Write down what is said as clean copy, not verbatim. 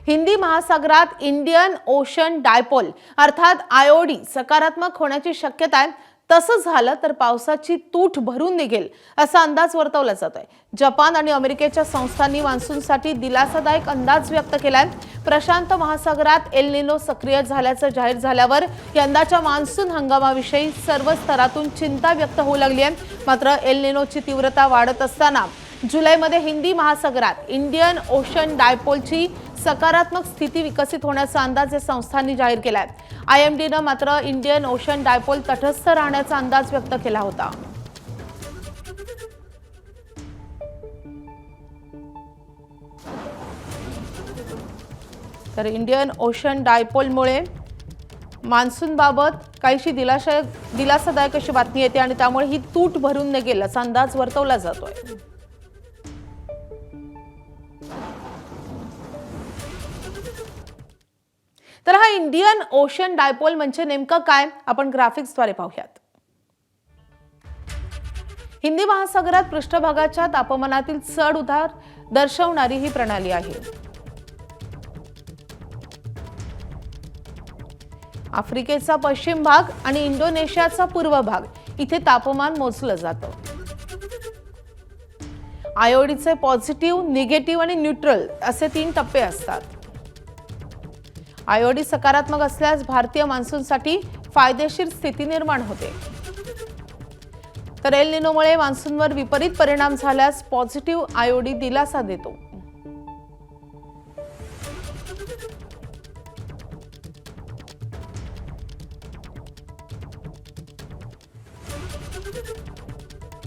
हिंदी महासागरात Indian ocean dipole अर्थात आयओडी सकारात्मक होण्याची शक्यता आहे। तसं झालं तर पावसाची तूट भरून निघेल असा अंदाज वर्तवला जातोय। जपान आणि अमेरिकेच्या संस्थांनी मान्सूनसाठी दिलासादायक अंदाज व्यक्त केलाय। प्रशांत महासागरात एल निनो सक्रिय झाल्याचं जाहीर झाल्यावर यंदाच्या मान्सून हंगामाविषयी सर्व स्तरातून चिंता व्यक्त होऊ लागली आहे। मात्र एल निनोची तीव्रता वाढत असताना जुलैमध्ये हिंदी महासागरात इंडियन ओशन डायपोलची सकारात्मक स्थिती विकसित होण्याचा अंदाज या संस्थांनी जाहीर केलाय। आयएमडीने मात्र इंडियन ओशन डायपोल तटस्थ राहण्याचा अंदाज व्यक्त केला होता। तर इंडियन ओशन डायपोलमुळे मान्सूनबाबत काहीशी दिलासादायक अशी बातमी येते आणि त्यामुळे ही तूट भरून निघेल असा अंदाज वर्तवला जातोय। तर हा इंडियन ओशन डायपोल म्हणजे नेमकं काय आपण ग्राफिक्सद्वारे पाहूयात। हिंदी महासागरात पृष्ठभागाच्या तापमानातील चढ उतार दर्शवणारी ही प्रणाली आहे। आफ्रिकेचा पश्चिम भाग आणि इंडोनेशियाचा पूर्व भाग इथे तापमान मोजलं जातं। आयओडीचे पॉझिटिव्ह, निगेटिव्ह आणि न्यूट्रल असे 3 टप्पे असतात। आयओडी सकारात्मक असल्यास भारतीय मान्सूनसाठी फायदेशीर स्थिती निर्माण होते। तर एल निनोमुळे मान्सूनवर विपरीत परिणाम झाल्यास पॉझिटिव्ह आयओडी दिलासा देतो।